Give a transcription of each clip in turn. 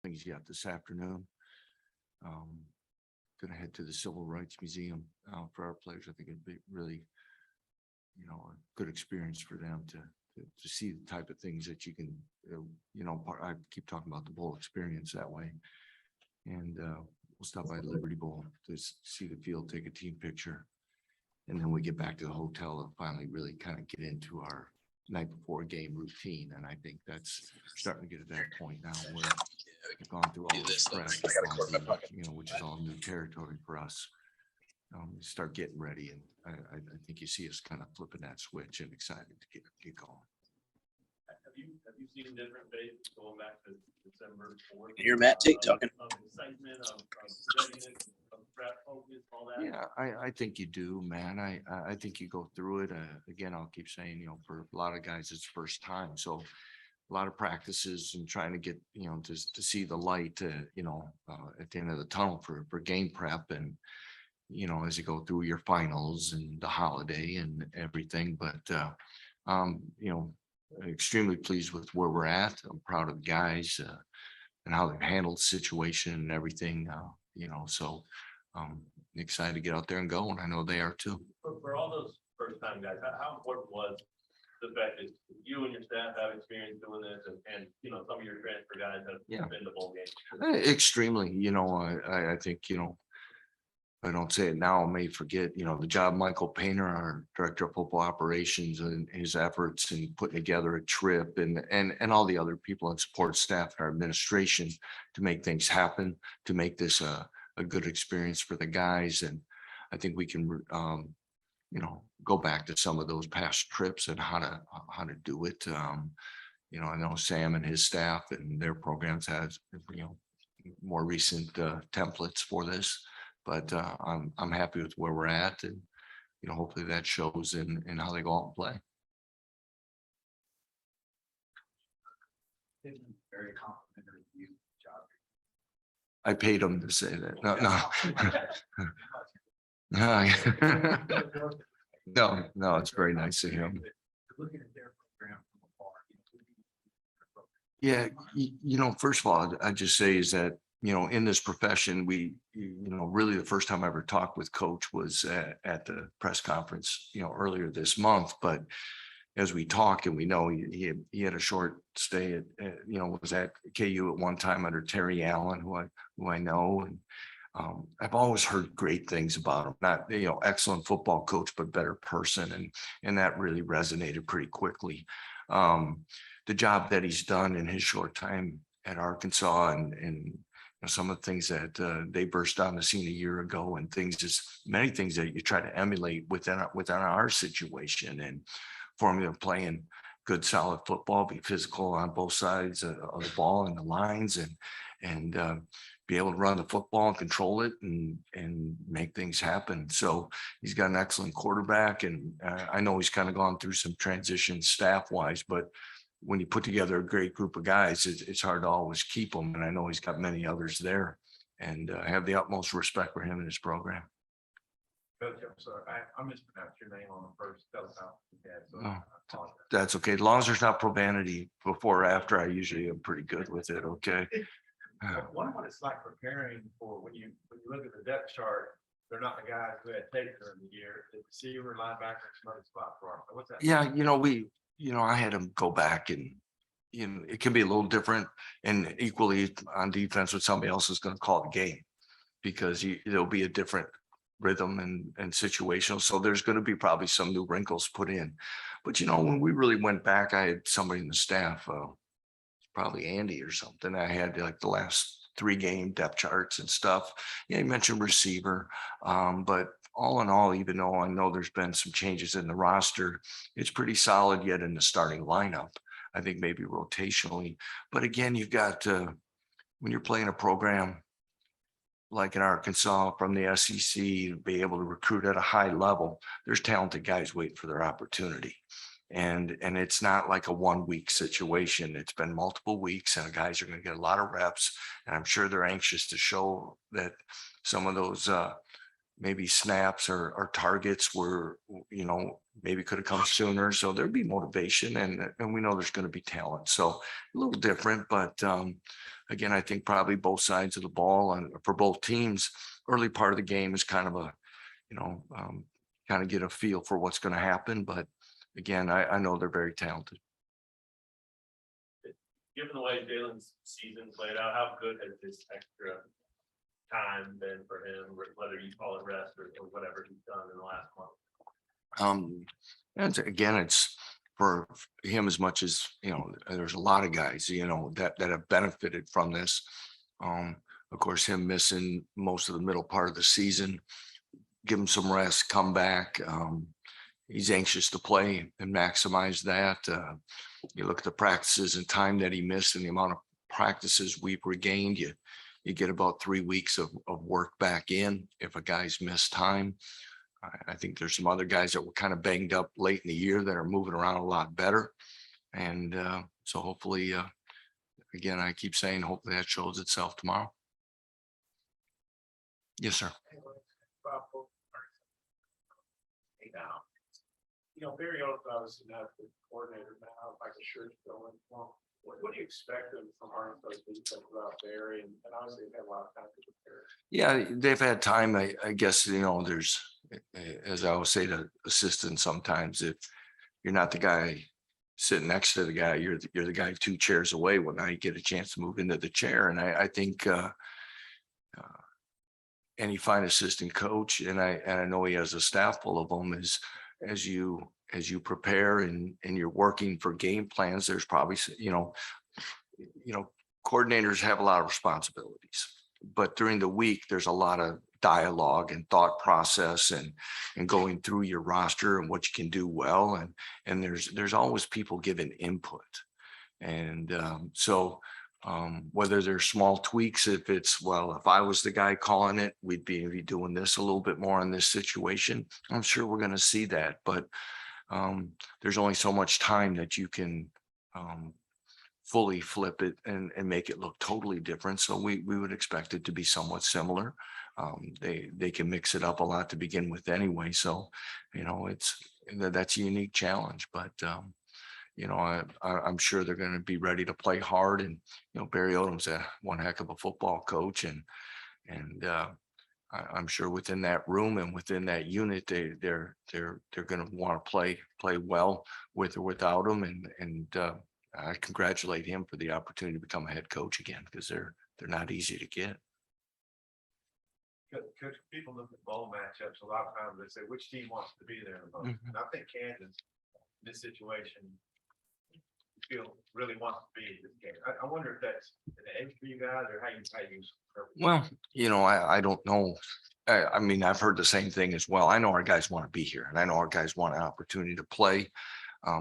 things yet this afternoon. Um, Gonna head to the Civil Rights Museum for our players. I think it'd be really, a good experience for them to see the type of things that you can, I keep talking about the bowl experience that way. And we'll stop by the Liberty Bowl to see the field, take a team picture. And then we get back to the hotel and finally really kind of get into our night before game routine. And I think that's starting to get at that point now where we've gone through all this prep, which is all new territory for us. We start getting ready, and I think you see us kind of flipping that switch and excited to get going. Have you seen different faces going back to December 4th? Hear Matt Tate talking. Of excitement, of readiness, of prep focus, all that. Yeah, I think you do, man. I think you go through it. Again, I'll keep saying, for a lot of guys, it's first time. So a lot of practices and trying to get, to see the light, at the end of the tunnel for game prep and, as you go through your finals and the holiday and everything. But, extremely pleased with where we're at. I'm proud of the guys and how they've handled the situation and everything, so excited to get out there and go. And I know they are too. For all those first time guys, how important was the fact that you and your staff have experience doing this and some of your transfer guys have been to bowl games? Extremely, I think, I don't say it now, I may forget, the job Michael Painter, our director of football operations, and his efforts in putting together a trip and all the other people and support staff and our administration to make things happen, to make this a good experience for the guys. And I think we can, go back to some of those past trips and how to do it. I know Sam and his staff and their programs has, more recent templates for this. But I'm happy with where we're at, and hopefully that shows in how they go out and play. Very complimentary to you, job. I paid them to say that. No, it's very nice of him. Looking at their program from afar. Yeah, first of all, I'd just say is that in this profession, we, really the first time I ever talked with Coach was at the press conference, earlier this month. But as we talk and we know he had a short stay at, was at KU at one time under Terry Allen, who I know. And I've always heard great things about him. Not, excellent football coach, but better person. And that really resonated pretty quickly. The job that he's done in his short time at Arkansas and some of the things that they burst on the scene a year ago, and many things that you try to emulate within our situation, and for them playing good, solid football, be physical on both sides of the ball and the lines, and be able to run the football and control it and make things happen. So he's got an excellent quarterback, and I know he's kind of gone through some transition staff wise, but when you put together a great group of guys, it's hard to always keep them. And I know he's got many others there, and I have the utmost respect for him and his program. Coach, I'm sorry, I mispronounced your name on the first telephone. So Oh, I apologize. That's okay. As long as there's not profanity before or after, I usually am pretty good with it. Okay. One of what it's like preparing for when you look at the depth chart, they're not the guys who had taken during the year. The receiver, linebacker, some other spot for us. What's that? Yeah, I had him go back, and it can be a little different, and equally on defense when somebody else is going to call the game, because there'll be a different rhythm and situational. So there's going to be probably some new wrinkles put in. But when we really went back, I had somebody in the staff, probably Andy or something. I had like the last 3 game depth charts and stuff. Yeah, you mentioned receiver, but all in all, even though I know there's been some changes in the roster, it's pretty solid yet in the starting lineup. I think maybe rotationally, but again, you've got when you're playing a program like in Arkansas from the SEC, to be able to recruit at a high level, there's talented guys waiting for their opportunity. And it's not like a 1 week situation. It's been multiple weeks, and the guys are going to get a lot of reps. And I'm sure they're anxious to show that some of those maybe snaps or targets were, maybe could have come sooner. So there'd be motivation, and we know there's going to be talent. So a little different, but again, I think probably both sides of the ball and for both teams, early part of the game is kind of a, kind of get a feel for what's going to happen. But again, I know they're very talented. Given the way Jalen's season played out, how good has this extra time been for him, whether you call it rest or whatever he's done in the last month? And again, it's for him as much as, there's a lot of guys, that have benefited from this. Of course, him missing most of the middle part of the season, give him some rest, come back. He's anxious to play and maximize that. You look at the practices and time that he missed and the amount of practices we've regained, you get about 3 weeks of work back in if a guy's missed time. I think there's some other guys that were kind of banged up late in the year that are moving around a lot better. And so hopefully, again, I keep saying, hopefully that shows itself tomorrow. Yes, sir. Barry Oates obviously not the coordinator now, like a shirt going. What do you expect from Arkansas defense about Barry? And obviously they've had a lot of time to prepare. Yeah, they've had time. I guess, there's, as I always say to assistants, sometimes if you're not the guy sitting next to the guy, you're the guy 2 chairs away. Well, now you get a chance to move into the chair. And I think any fine assistant coach, and I know he has a staff full of them, is as you prepare and you're working for game plans, there's probably, coordinators have a lot of responsibilities, but during the week, there's a lot of dialogue and thought process and going through your roster and what you can do well. And there's always people giving input. And so whether there's small tweaks, if it's, well, if I was the guy calling it, we'd be doing this a little bit more in this situation. I'm sure we're going to see that, but there's only so much time that you can fully flip it and make it look totally different. So we would expect it to be somewhat similar. They can mix it up a lot to begin with anyway. So, that's a unique challenge, but I'm sure they're going to be ready to play hard. And, Barry Odom's one heck of a football coach. And I'm sure within that room and within that unit, they're going to want to play well with or without him. And I congratulate him for the opportunity to become a head coach again, because they're not easy to get. Because people look at bowl matchups, a lot of times they say, which team wants to be there? And I think Kansas, in this situation, really wants to be in this game. I wonder if that's an edge for you guys, or how you. Well, I don't know. I mean, I've heard the same thing as well. I know our guys want to be here, and I know our guys want an opportunity to play,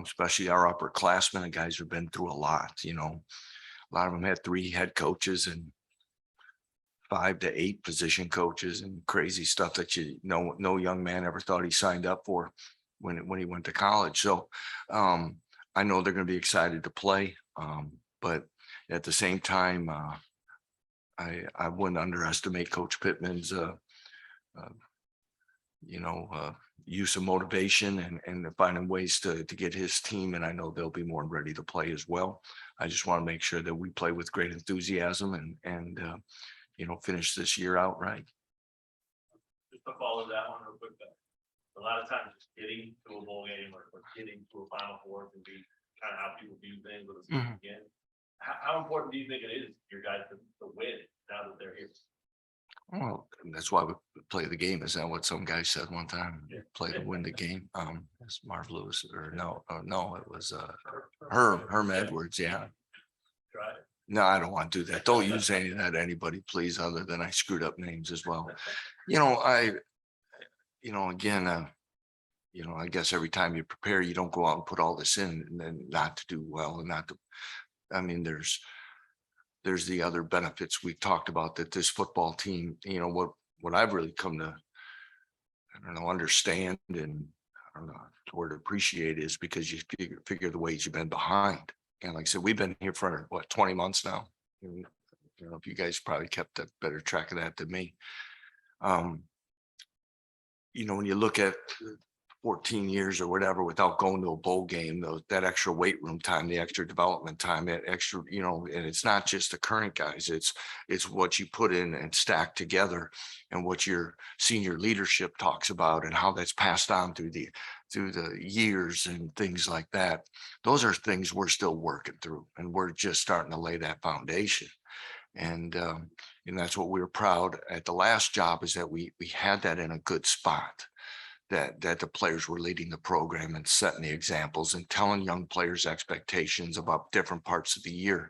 especially our upperclassmen and guys who've been through a lot. A lot of them had 3 head coaches and 5 to 8 position coaches and crazy stuff that no young man ever thought he signed up for when he went to college. So I know they're going to be excited to play, but at the same time, I wouldn't underestimate Coach Pittman's use of motivation and finding ways to get his team. And I know they'll be more ready to play as well. I just want to make sure that we play with great enthusiasm and finish this year out right. Just to follow that one real quick, a lot of times just getting to a bowl game or getting to a Final Four can be kind of how people view things with a season again. How important do you think it is for your guys to win now that they're here? Well, that's why we play the game. Is that what some guy said one time? Yeah. Play to win the game. That's Marv Lewis, or no, it was Herm Edwards. Yeah. Try it. No, I don't want to do that. Don't use any of that to anybody, please, other than I screwed up names as well. I guess every time you prepare, you don't go out and put all this in and then not to do well and not to. I mean, there's the other benefits we've talked about that this football team, what I've really come to, understand and the word appreciate is because you figure the ways you've been behind. And like I said, we've been here for 20 months now. And, if you guys probably kept a better track of that than me. When you look at 14 years or whatever without going to a bowl game, that extra weight room time, the extra development time, that extra, and it's not just the current guys, it's what you put in and stack together and what your senior leadership talks about and how that's passed on through the years and things like that. Those are things we're still working through, and we're just starting to lay that foundation. And that's what we were proud at the last job, is that we had that in a good spot, that the players were leading the program and setting the examples and telling young players expectations about different parts of the year.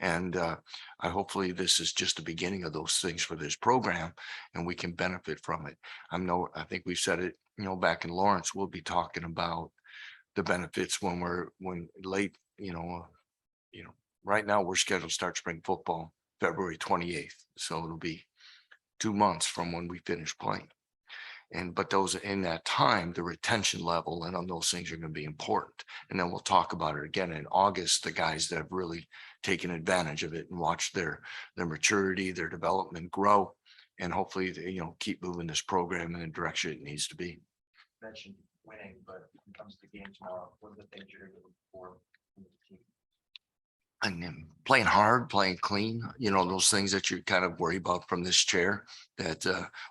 And I hopefully this is just the beginning of those things for this program, and we can benefit from it. I think we've said it, back in Lawrence, we'll be talking about the benefits when late, right now we're scheduled to start spring football February 28th. So it'll be 2 months from when we finish playing. But those in that time, the retention level and on those things are going to be important. And then we'll talk about it again in August, the guys that have really taken advantage of it and watched their maturity, their development grow, and hopefully, keep moving this program in the direction it needs to be. Mentioned winning, but when it comes to the game tomorrow, what are the things you're looking for from the team? And then playing hard, playing clean, those things that you kind of worry about from this chair, that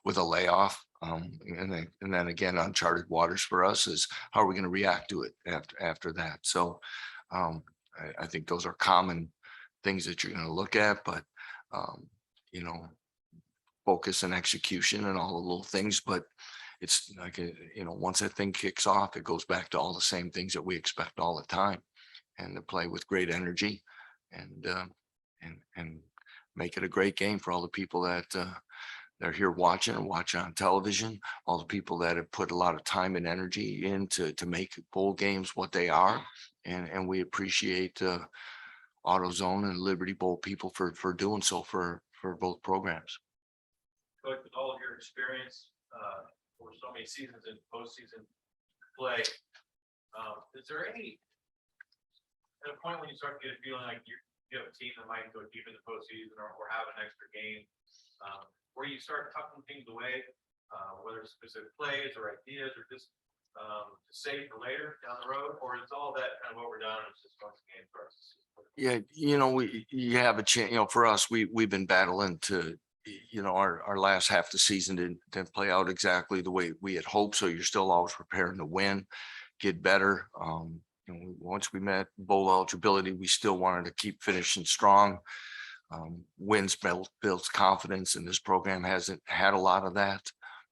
with a layoff. And then again, uncharted waters for us is how are we going to react to it after that. So I think those are common things that you're going to look at, but focus and execution and all the little things. But it's like, once that thing kicks off, it goes back to all the same things that we expect all the time, and to play with great energy and make it a great game for all the people that they're here watching on television, all the people that have put a lot of time and energy into to make bowl games what they are. And we appreciate AutoZone and Liberty Bowl people for doing so for both programs. Coach, with all of your experience for so many seasons in postseason play, is there any at a point when you start to get a feeling like you have a team that might go deep in the postseason or have an extra game, where you start tucking things away, whether it's specific plays or ideas or just to save for later down the road, or it's all that kind of overdone and it's just once the game starts? Yeah, you have a chance. For us, we've been battling to, our last half of the season didn't play out exactly the way we had hoped. So you're still always preparing to win, get better. Once we met bowl eligibility, we still wanted to keep finishing strong. Wins builds confidence, and this program hasn't had a lot of that.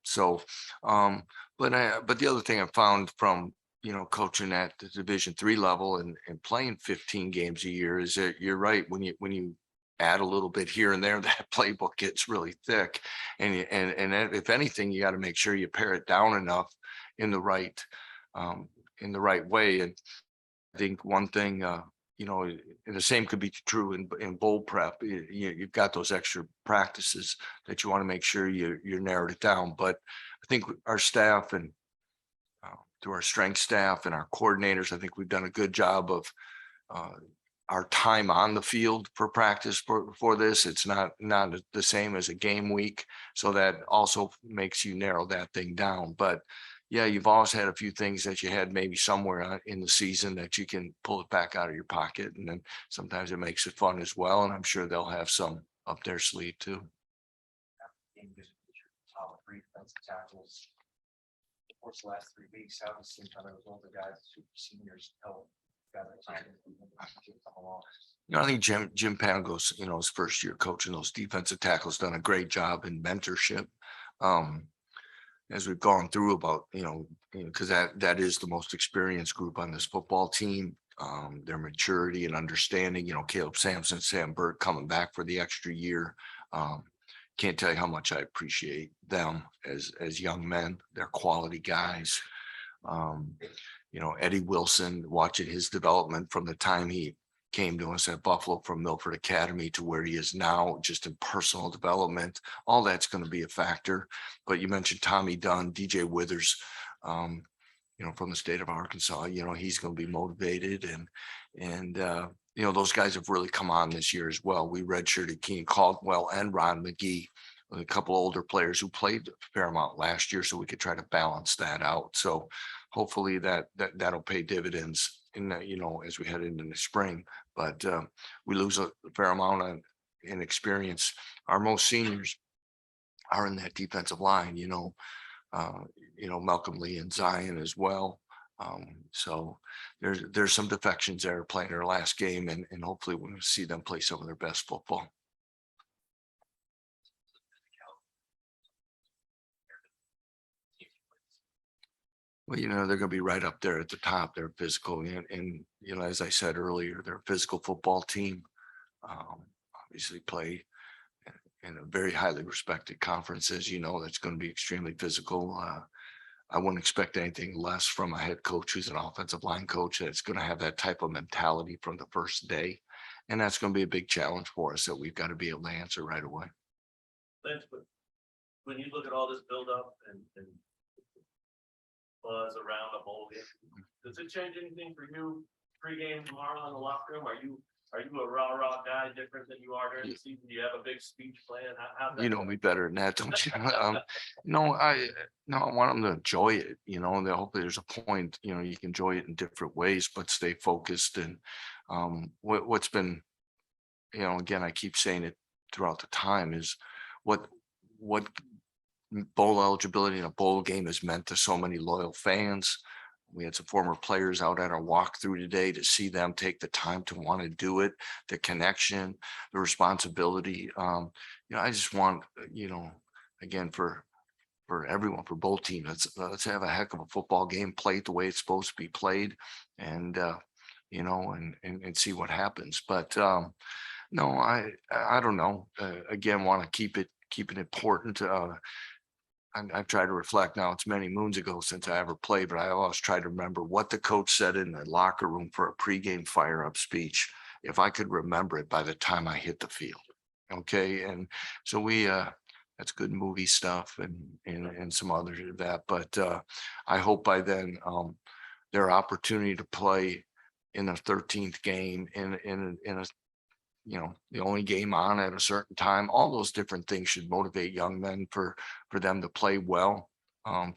So, but the other thing I found from coaching at the Division III level and playing 15 games a year is that you're right, when you add a little bit here and there, that playbook gets really thick, and if anything, you got to make sure you pare it down enough in the right way. And I think one thing, and the same could be true in bowl prep. You've got those extra practices that you want to make sure you narrowed it down. But I think our staff and through our strength staff and our coordinators, I think we've done a good job of our time on the field for practice for this. It's not the same as a game week, so that also makes you narrow that thing down. But yeah, you've always had a few things that you had maybe somewhere in the season that you can pull it back out of your pocket, and then sometimes it makes it fun as well. And I'm sure they'll have some up their sleeve too. Game just top 3 defensive tackles. Of course, the last 3 weeks, how have you seen kind of those older guys, super seniors, help guys like time come along? I think Jim Pangos, his first year coaching those defensive tackles, done a great job in mentorship. As we've gone through about, because that is the most experienced group on this football team, their maturity and understanding, Caleb Sampson, Sam Burke coming back for the extra year. Can't tell you how much I appreciate them as young men. They're quality guys. Eddie Wilson, watching his development from the time he came to us at Buffalo from Milford Academy to where he is now, just in personal development, all that's going to be a factor. But you mentioned Tommy Dunn, DJ Withers, from the state of Arkansas. He's going to be motivated, and those guys have really come on this year as well. We redshirted Keenan Caldwell and Ron McGee a couple older players who played a fair amount last year, so we could try to balance that out. So hopefully that'll pay dividends in the, as we head into the spring. But we lose a fair amount in experience. Our most seniors are in that defensive line, Malcolm Lee and Zion as well. So there's some defections there playing their last game, and hopefully we'll see them play some of their best football. Well, they're going to be right up there at the top. They're physical, and as I said earlier, they're a physical football team. Obviously play in a very highly respected conference, as that's going to be extremely physical. I wouldn't expect anything less from a head coach who's an offensive line coach that's going to have that type of mentality from the first day. And that's going to be a big challenge for us that we've got to be able to answer right away. Lance, but when you look at all this buildup and buzz around the bowl game, does it change anything for you pregame tomorrow in the locker room? Are you a rah guy different than you are during the season? Do you have a big speech plan? How's that You know going? me better than that, don't you? No, I want them to enjoy it, and hopefully there's a point, you can enjoy it in different ways, but stay focused. And what's been, again, I keep saying it throughout the time, is what bowl eligibility in a bowl game has meant to so many loyal fans. We had some former players out at our walkthrough today, to see them take the time to want to do it, the connection, the responsibility. I just want, again, for everyone, for both teams, let's have a heck of a football game, played the way it's supposed to be played, and and see what happens. But no, I don't know. Again, want to keep it important. I've tried to reflect now. It's many moons ago since I ever played, but I always try to remember what the coach said in the locker room for a pregame fire up speech, if I could remember it by the time I hit the field. Okay. And so that's good movie stuff and some others of that. But I hope by then their opportunity to play in the 13th game in a the only game on at a certain time, all those different things should motivate young men for them to play well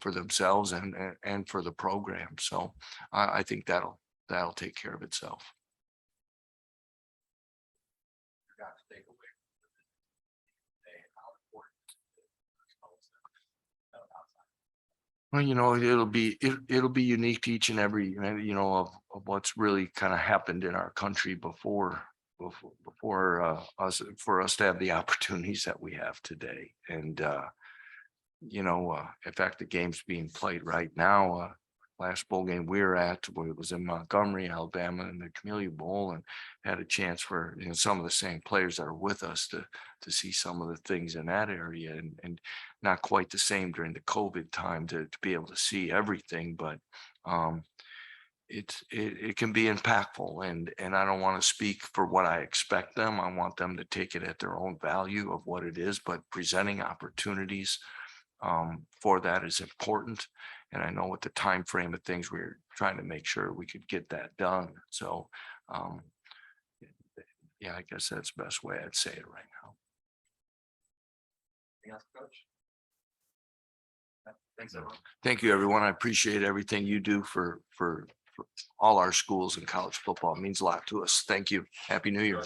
for themselves and for the program. So I think that'll take care of itself. Forgot to take away from today, how important it is to expose them outside. Well, it'll be unique to each and every, of what's really kind of happened in our country before us, for us to have the opportunities that we have today. And in fact, the game's being played right now. Last bowl game we were at, it was in Montgomery, Alabama, in the Camellia Bowl, and had a chance for some of the same players that are with us to see some of the things in that area, and not quite the same during the COVID time to be able to see everything, but it can be impactful, and I don't want to speak for what I expect them. I want them to take it at their own value of what it is, but presenting opportunities for that is important. And I know with the time frame of things, we're trying to make sure we could get that done. So yeah, I guess that's the best way I'd say it right now. Anything else, Coach? Thanks, everyone. Thank you, everyone. I appreciate everything you do for all our schools in college football. It means a lot to us. Thank you. Happy New Year.